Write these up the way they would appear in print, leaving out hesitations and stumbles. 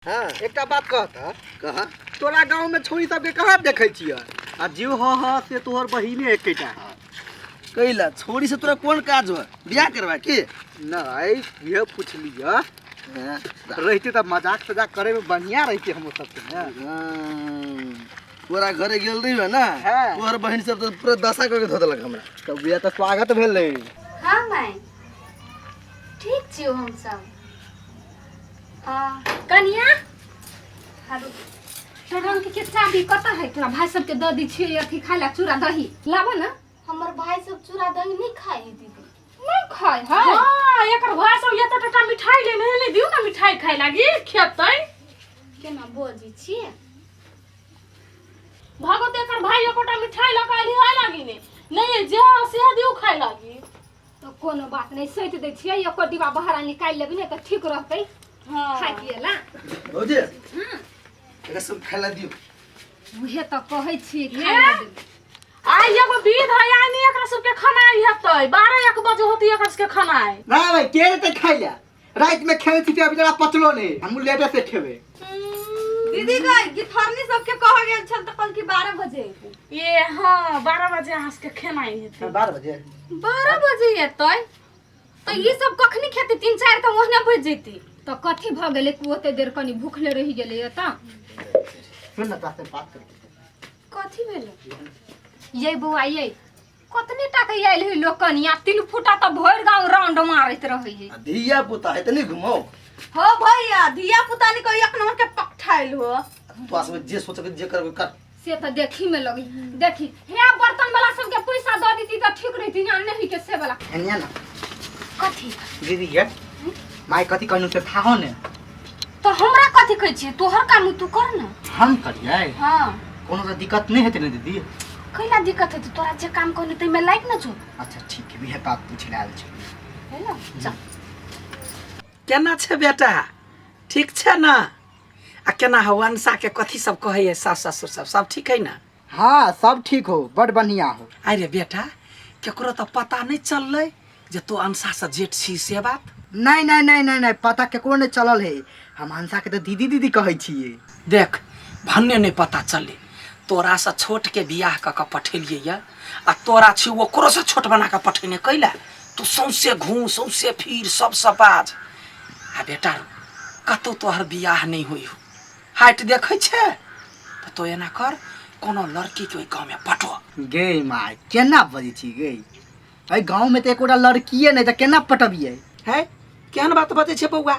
हाँ एकटा बात कहता कहा तोरा गांव में छोरी सबके कहाँ देखे छियै आ जीव हाँ से तोहर बहिने एकेटा कैला छोरी से तोरा कौन काज हो बियाह करवा के नहीं ये पूछलिए रहते तो मजाक सजाक करे में बढ़िया रहते हम सबके ना तोरा घरे गेल रही है ना तोहर बहन सब तो पूरा दशा करके धो देलक हमरा तो बिया तो स्वागत भेल रही हाँ माय ठीक छियो हम सब कनिया हारू टरंग के चाबी कता है तोरा भाई सब के द दी छे अथी खाला चूड़ा दही लाबो ना हमर भाई सब चूड़ा दही नहीं खाई दीदी नहीं खाय है हां एकर भाई सब एत टटा मिठाई ले नहीं दिउ ना मिठाई खाय लागी खेतै केना बोजी छिए भागो ते एकर भाई एकोटा मिठाई लगा ली आय लागी ने नहीं जे से दिउ खाय लागी तो कोनो बात नहीं सहित दे छिए एको डिब्बा बाहर निकाल लेबी ने त ठीक रहतै हां खाइ पिएला हो जे एकरा सब खाइला दियो उहे त कहै छी खाइला दे आई एगो विध है आई नहीं एकरा सब के खनाई हेतै 12-1 बजे होती एकरा सब के खनाई ना भाई के ते खाइला रात में खेले थी अभी जरा पचलो नहीं हम लेटे से खेबे दीदी गई गिथरनी सब के कह गेल छल त कल की 12 बजे ये हां 12 बजे हंस के खनाई हेतै 12 बजे 12 बजे एतै तो ये सब कखनी खेती 3-4 त ओहने बज जैती तो कथी भ गेले कि ओते देर कनी भूखले रहि गेले त सुन ना तासे बात कर कथी भेले ये बौआ ये कतनी टाका आइल है लोकनिया 3 फुटा त भर गांव राउंड मारत रहै है धिया पुता है त नहीं घुमो हो भैया धिया पुता ने कोई एक नंबर के पकठाइल हो पास में जे सोच के जे करबे कर से त देखी में लगी देखी हे बर्तन वाला सब के पैसा द दीती त ठीक रहती ना नहीं के से वाला एनिया ना कथी दीदी ये माई कथी कहनु से था हो ने तो हमरा कथी कहै छी तोहर काम तू कर ना हम करिए हां कोनो तो दिक्कत नहीं हेते ने दीदी कैला दिक्कत है तोरा जे काम करने तै में लाइक न छो अच्छा ठीक है भी है बात पूछ लाल छै है ना जा केना छे बेटा ठीक छे ना आ केना हवनसा के कथी सब कहे है सास ससुर सब ठीक है ना हाँ सब ठीक हो बड़ बढ़िया हो अरे बेटा केकरो तो पता नहीं चलले जे तो अंसा से जेठ छी से बात नहीं पता केकरो नहीं चलल है हम हंसा के तो दीदी दीदी कहै छिए देख भन्ने नहीं पता चले तोरा से छोट के बियाह क पठेलिए या आ तोरा छी ओकरो से छोट बना के पठेने कैला तू सौंसे घूम सौंसे फिर सब बाज आ बेटा कतो तोहर बियाह नहीं होई हो हाइट देखै छे तो एना कर कोनो लड़की के गांव में पटो गे माय केना बजै छी गे ए गांव में तो एकोटा लड़कीए नहीं त केना पटबिए है केहन बात बजे छे बौआ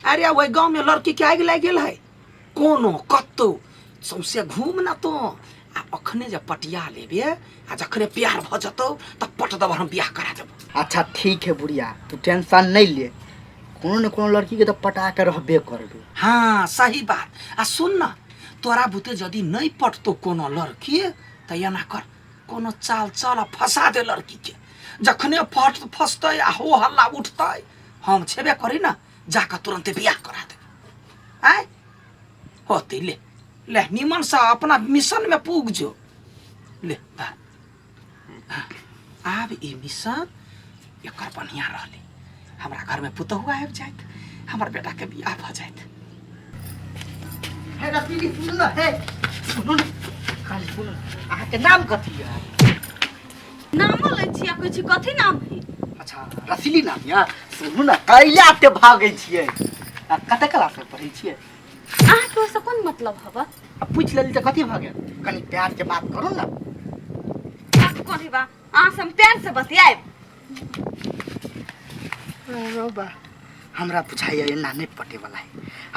अरे वही गांव में लड़की के आगि लाग गेल है कोनो कतो सौंसे घूम ना तो आ अखने जब पटिया लेबे आ जखने प्यार भ जतो त पट दब हम बियाह करा देबो अच्छा ठीक है बुढ़िया तू टेंशन नहीं ले कोनो न कोनो लड़की के तो पटा के रहबे करबे हाँ सही बात आ सुन ना तोरा बुते जदी नहीं पटतो कोनो लड़की त एना कर कोनो चाल चल फंसा दे लड़की के जखने फंसते आ हो हल्ला उठते हम छेबे करी ना जाकर तुरंत बियाह करा दे आय होती ले निमन सा अपना मिशन में पूग जो ले अब ई मिशन एकर बढ़िया रहले हमरा घर में पुतहुआ आबि जाइत हमर बेटा के बियाह भ जाइत हे रफीली सुन न हे सुन खाली सुन आ के नाम कथी है नाम ले छिया कहै छी कथी नाम है अच्छा रफीली नाम या सुन न कैला ते भागै छिए आ कते क्लास में पढ़ै छिए आ तो से कोन मतलब हवा अब पूछ लेली त कथी भ गेल कनी प्यार के बात करो ना बात करी बा आ सम प्यार से बतियाए बा हमरा बुझाइए एना नहीं पटे वाला है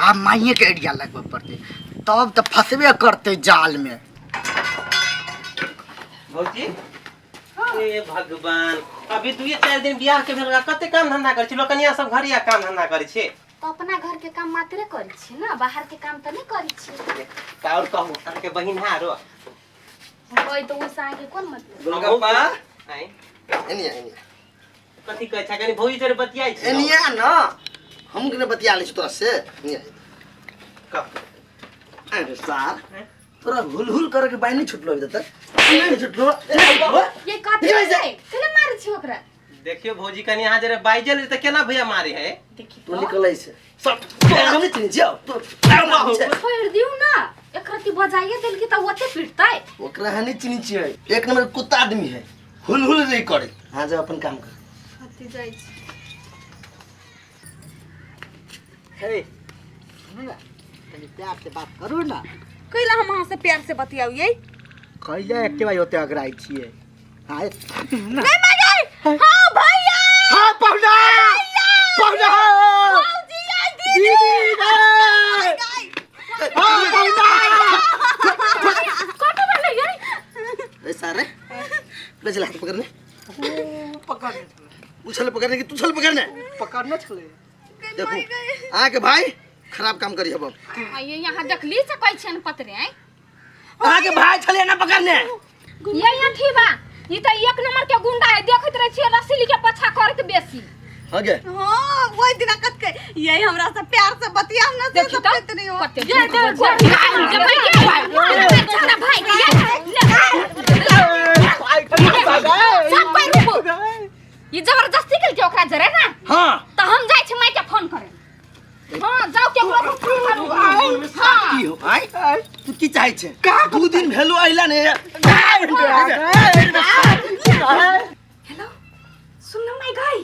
आप माइये के आइडिया लगबे पड़ते तब तो फंसबे करते जाल में भौजी ए भगवान अभी 2-4 दिन बियाह के भेलगा कते काम धंधा करै छी लोकनिया सब घरिया काम धंधा करै छै तो अपना घर के काम मात्रे करी छी ना बाहर के काम तो नहीं करी छी का और कहू अन के बहिन हारो होय तो उस आगे कोन मतलब गोलगप्पा आइ एनिया कथी कहै छ कनी भौजी तोरे बतियाइ छै एनिया ना हम के बतिया ले तोरा से एनिया का अरे सार तोरा हुल करे के बाई नहीं छुटलो अभी तक नहीं छुटलो ये कथी है केले मारे छी ओकरा देखियो भौजी कनी यहाँ जरे बाइजल तो केना भैया मारे है तू निकल ऐसे सब हम नहीं चिन्ह जाओ तो छोड़ दियो ना एक रति बजाइए दिल की त ओते पिटतै ओकरा हनी चिन्ह छियै एक नंबर कुत्ता आदमी है हुल नहीं करे हां जा अपन काम कर हती जाइ छी हे सुनना तनी प्यार से बात करू ना कैला हम अहाँ से प्यार से बतियाइए कहिया एक्टिवा होते अगराई छिए हां नहीं मैं गई हां भैया हां पहुना पहुना भौजी आई दीदी हां पहुना कतो वाले यार ए सारे ले चला हाथ पकड़ने पकड़ने उछल पकड़ने की तू छल पकड़ने पकड़ने छले देखो आके भाई खराब काम करी अब ये यहाँ देखली से कहै छन पतरे हैं आके भाई छले ना पकड़ने ये यहाँ थी बा ये तो एक नंबर के गुंडा है देखत रह छिए रसीली के पछा करत बेसी आगे हां वही दिन कत के यही हमरा से प्यार से बतिया ना से देखी तो इतनी हो कते ये जब भाई के भाई छोटा भाई के सब कोई रुको ये जबरदस्ती के के ओकरा जरे ना हां तो हम जाय छी माई के फोन करे हां जाओ के ओकरा फोन करू हां की हो आई तू की चाहे छे दू दिन भेलो आइला ने हेलो सुन न माई गई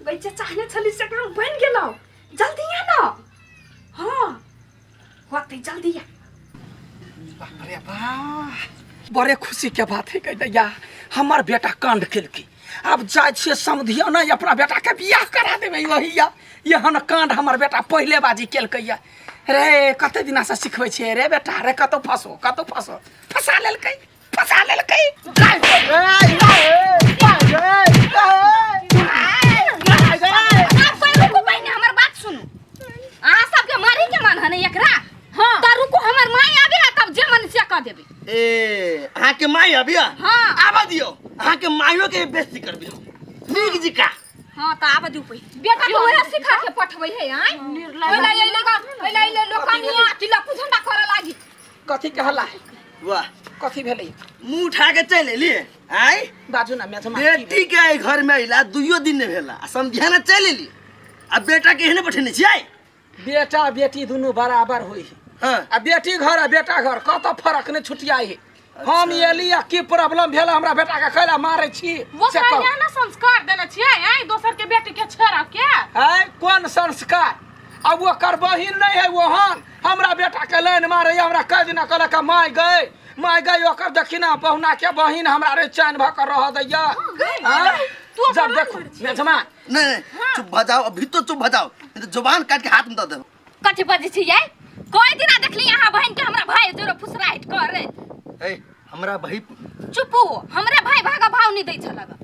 बच्चा चाहने छली से काम बन गेलो जल्दी आ ना हां होते जल्दी आ अरे वाह बड़े खुशी के बात है दैया हमार बेटा कांड केलकी अब जाय छिए समधिया ना अपना बेटा के बियाह करा देबे वहीया यहन कांड हमार बेटा पहले बाजी केलकैया रे कते दिना से सिखबै छिए रे बेटा रे कतो फसो फसा लेलकै आप कोई रुको भाई ने हमर बात सुनो आ सबके मारी के मन हने एकरा हां त रुको हमर माई आबे तब जे मन से कह देबे ए अहाँ के माई अबिया हां आबा दियो अहाँ के माइयो के बेइज्जती करबियो नीक जी का हां त आबे दू पई बेटा के ओहे सिखा के पठबै है आई ओइला लोकानिया तिला पुझंडा करे लागी कथी कहला वाह कथी भेलै मुंह उठा के चल एली आई बाजू ना मेजमा बेटी के घर में इला दुइयो दिन ने भेला समझिया ना चल एली अब बेटा के हेने बैठने छियै बेटा बेटी दुनू बराबर होई है हां आ बेटी घर आ बेटा घर कत फरक ने छुटियाई है हम एली आ की प्रॉब्लम भेल हमरा बेटा के कैला मारै छी वो कन्या ना संस्कार देने छियै आई दोसर के बेटी के छेड़ा के है कौन संस्कार अब वो कर बहिन नहीं है वो हमरा बेटा के लाइन मारे हमरा कह दिना कहला का माय गई ओकर दक्षिणा पहुना के बहिन हमरा रे चैन भ कर रह दैया तू जब देखो मेजमा नहीं चुप भजाओ अभी तो चुप भजाओ नहीं तो जुबान काट के हाथ में दे दे कथि बजै छी ये कोई दिना देखली यहाँ बहन के हमरा भाई जोरो फुसराइट करे ए हमरा भाई चुपू हमरा भाई भागा भाव नहीं दै छलगा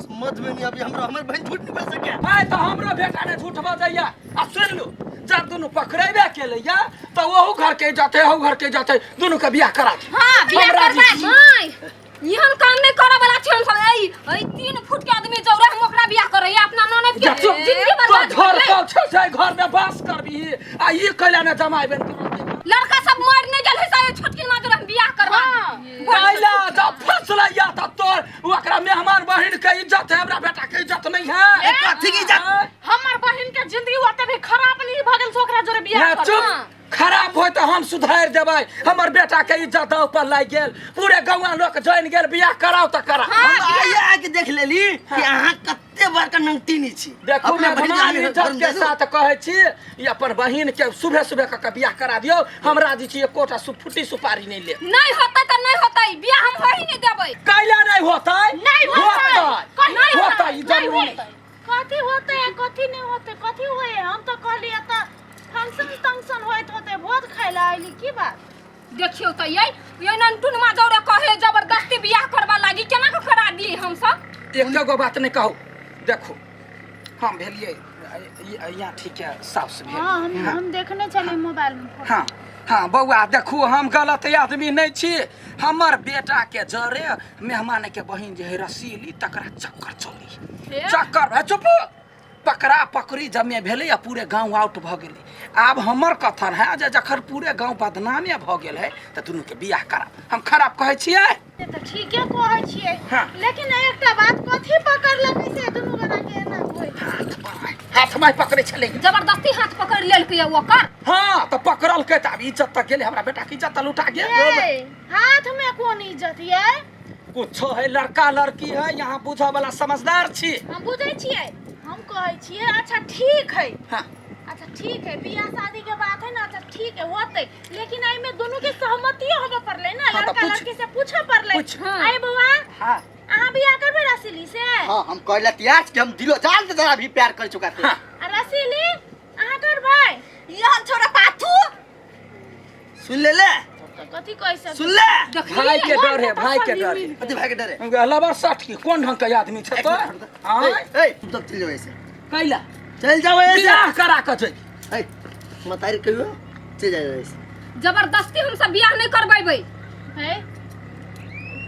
समझ में नहीं अभी हमरा हमर बहन झूठ नहीं बोल सके आय तो हमरो बेटा ने झूठ बजैया आ सुन लो जब दोनों पकड़ेबे केलैया तो वहू घर के जाते हऊ घर के जाते दोनों के बियाह करा दी हां बियाह हमरा करबा जी- माय यहन काम नहीं करे वाला छी हम सब ए 3 फुट के आदमी जौरा हम ओकरा बियाह करैया अपना ननद के जिंदगी बर्बाद घर कर कल छै घर में बास करबी आ ये कैला ने जमाइबे लड़का सब मर नहीं गेल है से छोटकी माँ जोरा हम बियाह करबा कैला जब फसलैया त तोर ओकरा मेहमान बहिन के इज्जत है हमरा बेटा के इज्जत नहीं है कथी की इज्जत हमर बहिन के जिंदगी ओते भी खराब नहीं भ गेल सोकरा जोरे बियाह है कर चुप खराब होय तो हम सुधार देबै हमर बेटा के इज्जत दाव पर लाग गेल पूरे गांव लोग जान गेल बियाह कराओ त करा हम आइए आके देख लेली कि अहाँ कत्ते बड़का नंगटीनी छी देखो अपना मैं भतीजा भगवान के इज्जत घर के में साथ कहे छी ये अपन बहिन के सुबह सुबह का बियाह करा दियो हमरा जी छी एकोटा फुटी सुपारी नहीं ले नहीं होता तो नहीं होता बियाह हम होई नहीं देबै कैला नहीं होता नहीं होता नहीं होता ई जरूरी कथी होते है कथी नहीं होते कथी होए हम तो कहली त फंक्शन होते बहुत खाइला आइली की बात देखियो तो ये नंटुन मा जौरा कहे जबरदस्ती बियाह करबा लागी केना के करा दिए हम सब एक जगह बात नहीं कहू देखो हम भेलिए यहाँ ठीक है साफ से भेल हम देखने चले मोबाइल में हाँ हाँ बउआ देखू हम गलत आदमी नहीं छी हमर बेटा के जरे मेहमान के बहिन जे है रसीली तकरा चक्कर चली चक्कर है चुप पकड़ा पकड़ी जब में भेले या पूरे गांव आउट भ गेले। आब हमर कथन है जे जखन पूरे गांव बदनामे भ गेल है त दुनू के बियाह करा। हम खराब कहै छियै? से तो ठीके कहै छियै। हाँ। लेकिन एकटा बात कथी पकड़लकै से दुनू गोरा के एना होय? हाथ में पकड़े छले। जबरदस्ती हाथ पकड़ लेलकै ओकर। हाँ तो पकड़ल के त इज्जत तक गेले, हमरा बेटा की इज्जत लुटा गेल। ए, हाथ में कौन इज्जत ये? कुछो है लड़का लड़की है, यहाँ बुझे वाला समझदार छी। हम बुझै छियै, हम कहै छियै अच्छा ठीक है। हाँ। अच्छा ठीक है, बियाह शादी के बात है ना, अच्छा ठीक है होतै, लेकिन आई में दोनों के सहमतियो होबे पड़ले ना। हाँ, तो लड़का पूछ। लड़की से पूछे पड़ले। पूछ। हाँ। आई बउआ हाँ अहाँ बियाह करबे रसीली से? हाँ हम कहला तियार कि हम दिलो जान से जरा भी प्यार कर चुका थे। हाँ। आ रसीली अहाँ करबै? यहाँ छोरा पाथू सुन ले ले, कथी कह सब? सुन ले। भाई के डर है, भाई के डर है। अति भाई के डरे। लबर सट की कौन ढंग का आदमी छ तो? हां ए तुम तब चल जाओ ऐसे, कैला चल जाओ ऐसे। बियाह करा के जई। ए मतारी कहियो चल जाओ ऐसे। जबरदस्ती हम सब बियाह नहीं करबैबै। है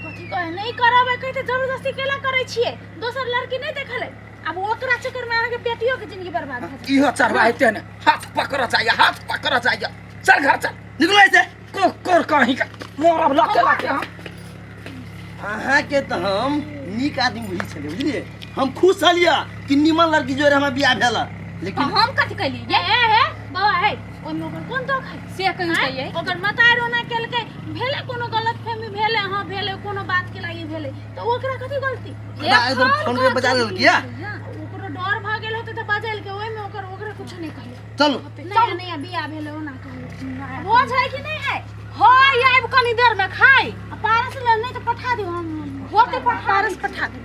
कथी कहे नहीं करबै कहते जबरदस्ती केला करै छियै? दोसर लड़की नहीं देखले, अब ओकरा चक्कर में आके बेटियों के जिंदगी बर्बाद भ जाए। इहो चढ़वाइते न हाथ पकड़ जाइए, हाथ पकड़ जाइए। चल घर चल, निकलो ऐसे। कोर कहीं का मोरब लके लके हम। अहाँ के तो हम नीक आदमी बुझी छले, बुझलिए? हम खुश छलिया कि निमन लड़की जो हमरा बियाह भेला, लेकिन हम कथी कैली? ये है बाबा है ओमे ओकर कोन दोख है? से कहियो चाहिए। ओकर मतार ओना केलकै, भेले कोनो गलतफहमी भेले, हां भेले कोनो बात के लागि भेले, तो ओकरा कथी गलती? एकदम फोन पे बजा लेल किया? ओकरो डर भ गेल होते त बजाइल के ओमे ओकरा कुछ नहीं कहले। चलो नहीं नहीं बियाह भेले ओना कहले। भोज है कि नहीं है? हां ये अब कनी देर में खाई। पारस ले नहीं तो पठा दियो, हम होते पारस पठा दे।